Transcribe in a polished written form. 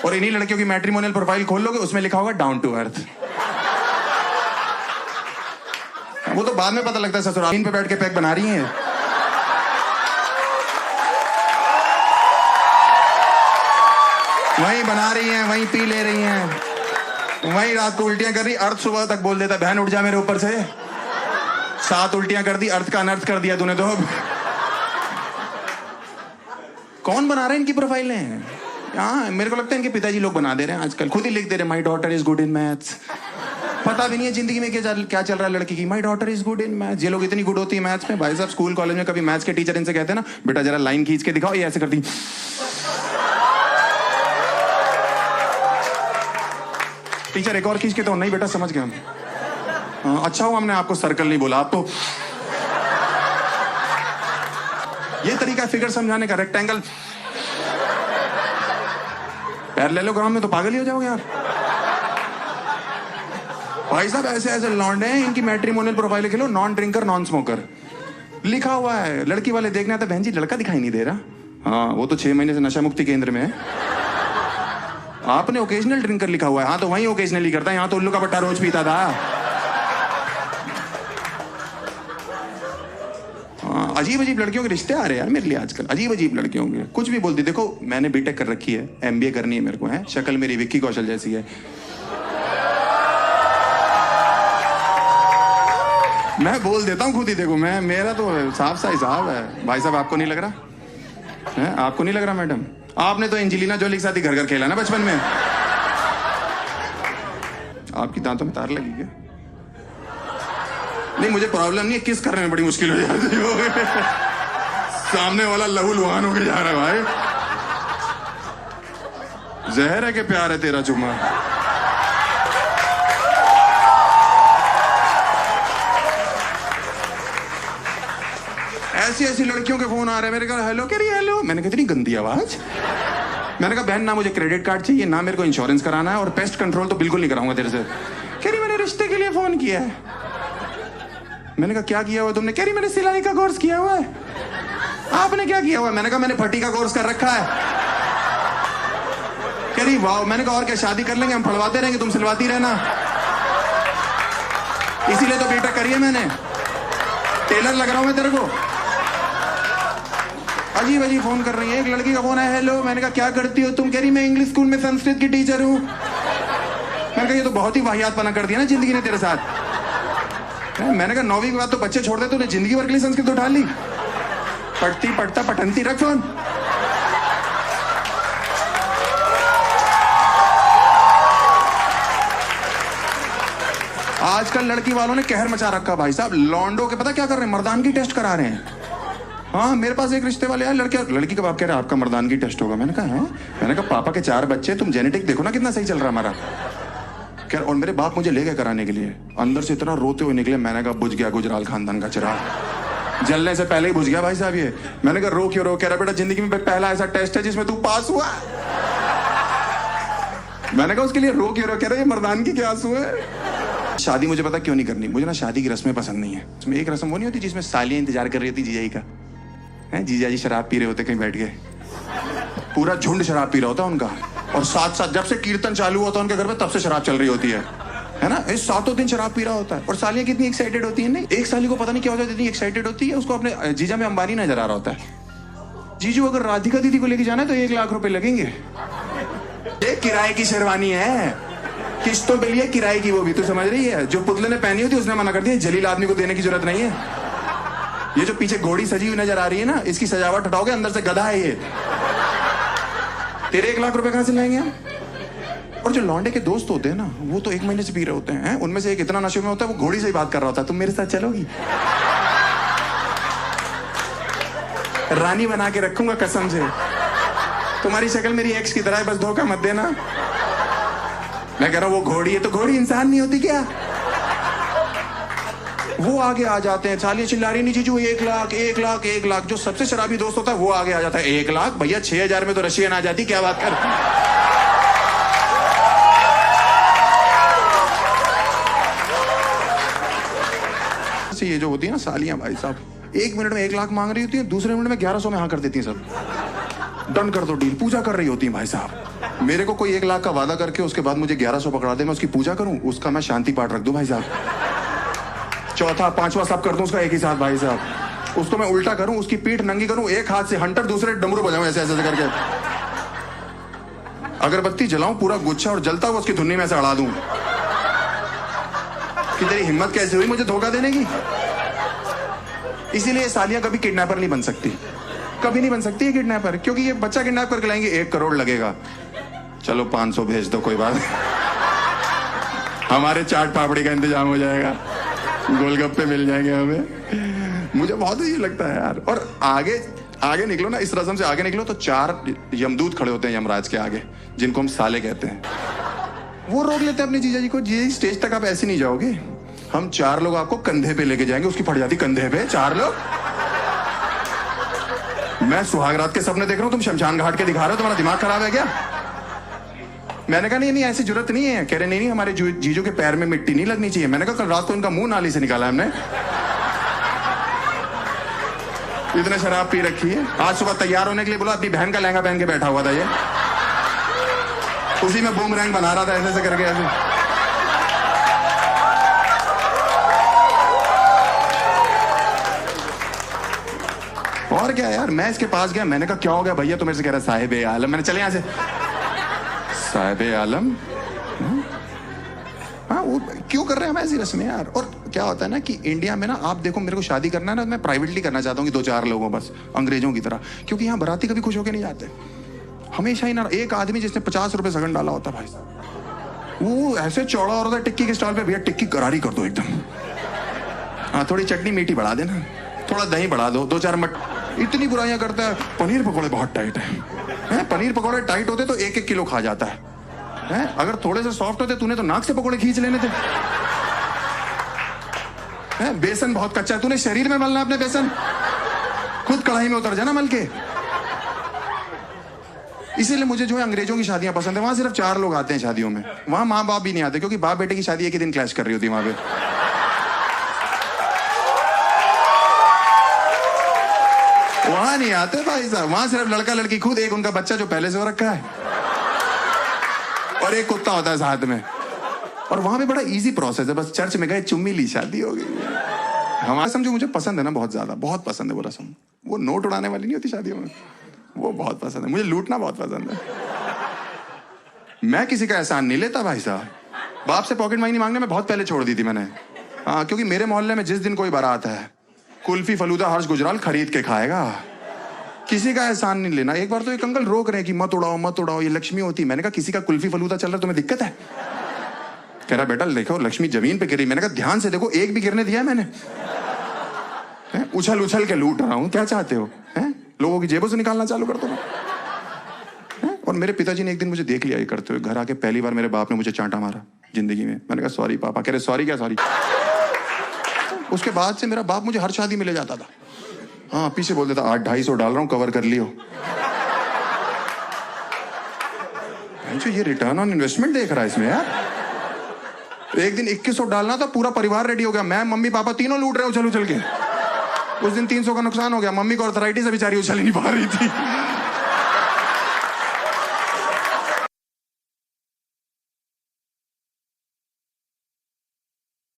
और इन्हीं लड़कियों की मैट्रिमोनियल प्रोफाइल खोल लोगे, उसमें लिखा होगा डाउन टू अर्थ। वो तो बाद में पता लगता है ससुराल पे बैठ के पैक बना रही हैं। वहीं बना रही हैं, वहीं पी ले रही हैं, वहीं रात को उल्टियां कर रही, अर्थ सुबह तक बोल देता बहन उठ जा मेरे ऊपर से। 7 उल्टियां कर दी, अर्थ का अनर्थ कर दिया तूने तो। कौन बना रहा है इनकी प्रोफाइलें? हाँ, मेरे को लगता है इनके पिताजी लोग बना दे रहे हैं आजकल, खुद ही लिख दे रहे हैं my daughter is good in maths. पता भी नहीं है जिंदगी में क्या चल रहा है लड़की की। My daughter is good in maths. ये लोग इतनी गुड होती है मैथ्स में, भाई साहब स्कूल कॉलेज में कभी मैथ्स के टीचर इनसे कहते हैं ना बेटा जरा लाइन खींच के दिखाओ, ये ऐसे करती। टीचर एक और खींच के तो नहीं बेटा समझ गए हम। अच्छा हो हमने आपको सर्कल नहीं बोला, आप तो ये तरीका फिगर समझाने का, रेक्टेंगल। पैर ले लो ग्राम में तो पागल ही हो जाओगे यार। भाई साहब ऐसे ऐसे लौंडे हैं, इनकी मैट्रिमोनियल प्रोफाइल खेलो, नॉन ड्रिंकर नॉन स्मोकर लिखा हुआ है। लड़की वाले देखने आते, बहन जी लड़का दिखाई नहीं दे रहा। हाँ वो तो 6 महीने से नशा मुक्ति केंद्र में है। आपने ओकेजनल ड्रिंकर लिखा हुआ है। हाँ तो वहीं ओकेजनली करता है, यहाँ तो उल्लू का पट्टा रोज पीता था। अजीब अजीब लड़कियों के रिश्ते आ रहे हैं यार मेरे लिए आजकल, अजीब अजीब लड़कियों के। कुछ भी बोलती, देखो मैंने बीटेक कर रखी है, एमबीए करनी है मेरे को, है शक्ल मेरी विक्की कौशल जैसी है। मैं बोल देता हूँ खुद ही, देखो मैं, मेरा तो साफ सा हिसाब है। भाई साहब आपको नहीं लग रहा है? आपको नहीं लग रहा मैडम? आपने तो एंजेलिना जोली के साथ ही घर घर खेला ना बचपन में। आपकी दांतों में तार लगी क्या? नहीं मुझे प्रॉब्लम नहीं है, किस करने में बड़ी मुश्किल हो जाती है। सामने वाला लहूलुहान होके जा रहा है भाई। जहर है कि प्यार है तेरा चुम्मा? ऐसी ऐसी लड़कियों के फोन आ रहे हैं मेरे घर, हेलो कह रही हेलो। मैंने कहा इतनी गंदी आवाज। मैंने कहा बहन ना मुझे क्रेडिट कार्ड चाहिए, ना मेरे को इंश्योरेंस कराना है, और पेस्ट कंट्रोल तो बिल्कुल नहीं कराऊंगा तेरे से। कह रही मैंने रिश्ते के लिए फोन किया है। मैंने कहा क्या किया हुआ तुमने? कह रही मैंने सिलाई का कोर्स किया हुआ है। आपने क्या किया हुआ? मैंने कहा मैंने फटी का कोर्स कर रखा है। कह रही वाह। मैंने कहा और क्या शादी कर लेंगे हम, फड़वाते रहेंगे तुम सिलवाती रहना। इसीलिए तो बीटेक करी है मैंने, टेलर लग रहा हूं मैं तेरे को। अजीब अजीब फोन कर रही है। एक लड़की का फोन है, हेलो। मैंने कहा क्या करती हो तुम? कह रही मैं इंग्लिश स्कूल में संस्कृत की टीचर हूँ। मैंने कहा ये तो बहुत ही वाहियातपना कर दिया ना जिंदगी ने तेरे साथ। मैंने कहा 9वीं के बाद तो बच्चे छोड़ दे, तूने जिंदगी भर के लिए संस्कृत उठा ली। पढ़ती पढ़ता पठनती रख फोन। आजकल लड़की वालों ने कहर मचा रखा भाई साहब। लॉन्डो के पता क्या कर रहे हैं? मर्दानगी टेस्ट करा रहे हैं। हाँ मेरे पास एक रिश्ते वाले यार, लड़की का बाप कह रहा है आपका मर्दानगी टेस्ट होगा। मैंने कहा हाँ। मैंने कहा पापा के 4 बच्चे, तुम जेनेटिक देखो ना कितना सही चल रहा हमारा। क्या? और मेरे बाप मुझे ले गए कराने के लिए, अंदर से इतना रोते हुए निकले। मैंने कहा बुझ गया गुजराल खानदान का चिराग, जलने से पहले ही बुझ गया भाई साहब ये। मैंने कहा रो क्यों रो? कह रहा बेटा जिंदगी में पहला ऐसा टेस्ट है जिसमें तू पास हुआ। मैंने कहा उसके लिए रो क्यों रो? कह रहा ये मर्दानगी के आंसू है। शादी मुझे पता क्यों नहीं करनी, मुझे ना शादी की रस्में पसंद नहीं है। उसमें एक रस्म वो नहीं होती जिसमें सालियां इंतजार कर रही होती जीजाजी का, है जीजाजी शराब पी रहे होते कहीं बैठ के, पूरा झुंड शराब पी रहा होता उनका, और साथ साथ जब से कीर्तन चालू होता है उनके घर में तब से शराब चल रही होती है ना। इस 7 दिन शराब पी रहा होता है। और सालियां कितनी एक्साइटेड होती है। नहीं एक साली को पता नहीं क्या होता है, इतनी एक्साइटेड होती है, उसको अपने जीजा में अंबानी नजर आ रहा होता है। जीजू अगर राधिका दीदी को लेके जाना है तो 1 लाख रुपए लगेंगे। एक किराए की शेरवानी है, किस्तों पे लिए किराए की, वो भी तो समझ रही है। जो पुतले ने पहनी होती उसने मना कर दिया, जलील आदमी को देने की जरूरत नहीं है। ये जो पीछे घोड़ी सजी हुई नजर आ रही है ना, इसकी सजावट हटाओगे अंदर से गधा है ये। तेरे 1 लाख रुपए कहां से लाएंगे हम? और जो लौंडे के दोस्त होते हैं ना, वो तो 1 महीने से पी रहे होते हैं। उनमें से एक इतना नशे में होता है वो घोड़ी से ही बात कर रहा होता है, तुम मेरे साथ चलोगी? रानी बना के रखूंगा कसम से, तुम्हारी शक्ल मेरी एक्स की तरह है, बस धोखा मत देना। मैं कह रहा हूं वो घोड़ी है तो घोड़ी इंसान नहीं होती क्या? वो आगे आ जाते हैं, सालियां चिल्ला रही नहीं जीजू 1 लाख 1 लाख 1 लाख। जो सबसे शराबी दोस्त होता है वो आगे आ जाता है, 1 लाख भैया 6000 में तो रशियन आ जाती, क्या बात कर। ये जो होती है ना सालियां भाई साहब, 1 मिनट में 1 लाख मांग रही होती है, दूसरे मिनट में 1100 में हाँ कर देती हैं सब। डन कर दो डील। पूजा कर रही होती है भाई साहब। मेरे को कोई 1 लाख का वादा करके उसके बाद मुझे 1100 पकड़ा दे, मैं उसकी पूजा करूं, उसका मैं शांति पाठ रख दूं भाई साहब। चौथा 5वां सब कर दूं उसका एक ही साथ भाई साहब। उसको मैं उल्टा करूं, उसकी पीठ नंगी करूं, एक हाथ से हंटर दूसरे डमरू बजाऊं ऐसे ऐसे करके, अगरबत्ती जलाऊं पूरा गुच्छा और जलता हुआ उसकी धुन्नी में से अड़ा दूं कि तेरी हिम्मत कैसे हुई मुझे धोखा देने की। इसीलिए सालियां कभी किडनैपर नहीं बन सकती, कभी नहीं बन सकती है किडनैपर, क्योंकि ये बच्चा किडनैप करके लाएंगे 1 करोड़ लगेगा, चलो 500 भेज दो कोई बात नहीं, हमारे चाट पापड़ी का इंतजाम हो जाएगा, गोलगप्पे मिल जाएंगे हमें। मुझे बहुत ही लगता है यार। और आगे निकलो ना, इस रस्म से आगे निकलो तो 4 यमदूत खड़े होते हैं यमराज के आगे, जिनको हम साले कहते हैं। वो रोक लेते हैं अपनी जीजा जी को, जी स्टेज तक आप ऐसे नहीं जाओगे, हम 4 लोग आपको कंधे पे लेके जाएंगे। उसकी फट जाती कंधे पे, 4 लोग। मैं सुहागरात के सपने देख रहा हूं, तुम शमशान घाट के दिखा रहे हो, तुम्हारा दिमाग खराब है क्या? मैंने कहा नहीं ऐसी जरूरत नहीं है। कह रहे नहीं हमारे जीजू के पैर में मिट्टी नहीं लगनी चाहिए। मैंने कहा कल रात को इनका मुंह नाली से निकाला हमने, इतने शराब पी रखी है। आज सुबह तैयार होने के लिए बोला, अपनी बहन का लहंगा पहन के बैठा हुआ था ये, उसी में बूमरैंग बना रहा था ऐसे ऐसे करके ऐसे। और क्या यार, मैं इसके पास गया, मैंने कहा क्या हो गया भैया, तो मेरे से कह रहा साहिब आलम। मैंने चले यहां से, साहिब आलम, हाँ वो क्यों कर रहे हैं हम ऐसी रस्में यार। और क्या होता है ना कि इंडिया में ना, आप देखो मेरे को शादी करना है ना, मैं प्राइवेटली करना चाहता हूँ कि 2-4 लोगों बस, अंग्रेजों की तरह, क्योंकि यहाँ बाराती कभी खुश होके नहीं जाते। हमेशा ही ना एक आदमी जिसने 50 रुपए सगन डाला होता भाई, वो ऐसे चौड़ा हो रहा था टिक्की के स्टॉल पे, भैया टिक्की करारी कर दो एकदम, हाँ थोड़ी चटनी मीठी बढ़ा देना, थोड़ा दही बढ़ा दो, 2-4 मट। इतनी बुराइयां करता है। पनीर पकौड़े बहुत टाइट है। पनीर पकौड़े टाइट होते तो 1-1 किलो खा जाता है। अगर थोड़े से सॉफ्ट होते तूने तो नाक से पकौड़े खींच लेने थे। बेसन बहुत कच्चा है, तूने शरीर में मलना अपने बेसन, खुद कढ़ाई में उतर जाना मल के। इसीलिए मुझे जो है अंग्रेजों की शादियां पसंद है। वहां सिर्फ 4 लोग आते हैं शादियों में, वहां माँ बाप भी नहीं आते, क्योंकि बाप बेटे की शादी एक ही दिन क्लैश कर रही होती है वहां पे। वहां नहीं आते भाई साहब, वहां सिर्फ लड़का लड़की खुद, एक उनका बच्चा जो पहले से हो रखा है, और एक कुत्ता होता है साथ में। और वहां पे बड़ा इजी प्रोसेस है, बस चर्च में गए, चुम्मी ली, शादी हो गई। हमारा समझो मुझे पसंद है ना, बहुत ज्यादा, बहुत पसंद है वो रस्म। वो नोट उड़ाने वाली नहीं होती शादियों में, वो बहुत पसंद है मुझे। लूटना बहुत पसंद है। मैं किसी का एहसान नहीं लेता भाई साहब। बाप से पॉकेट मनी मांगने में बहुत पहले छोड़ दी थी मैंने, हाँ, क्योंकि मेरे मोहल्ले में जिस दिन कोई बारात है, कुल्फी फलूदा हर्ष गुजराल खरीद के खाएगा, किसी का एहसान नहीं लेना। एक बार तो एक अंकल रोक रहे हैं कि मत उड़ाओ, ये लक्ष्मी होती है। मैंने कहा किसी का कुल्फी फलूदा चल रहा है, तुम्हें दिक्कत है? कह रहा बेटा देखो लक्ष्मी जमीन पे गिरी। मैंने कहा ध्यान से देखो, एक भी गिरने दिया है मैंने? उछल उछल के लूट रहा हूं, क्या चाहते हो? लोगों की जेबों से निकालना चालू कर दो। और मेरे पिताजी ने एक दिन मुझे देख लिया ये करते हुए, घर आके पहली बार मेरे बाप ने मुझे चांटा मारा जिंदगी में। मैंने कहा सॉरी पापा। कह रहे सॉरी क्या सॉरी? उसके बाद से मेरा बाप मुझे हर शादी में ले जाता था, हाँ, पीछे बोल देता 800-250 डाल रहा हूं, कवर कर लियो। जो ये रिटर्न ऑन इन्वेस्टमेंट देख रहा है इसमें यार। एक दिन 2100 डालना था, पूरा परिवार रेडी हो गया, मैं मम्मी पापा तीनों लूट रहे हो उछल उछल के। उस दिन 300 का नुकसान हो गया, मम्मी को आर्थराइटिस है बेचारी, उछल ही नहीं पा रही थी।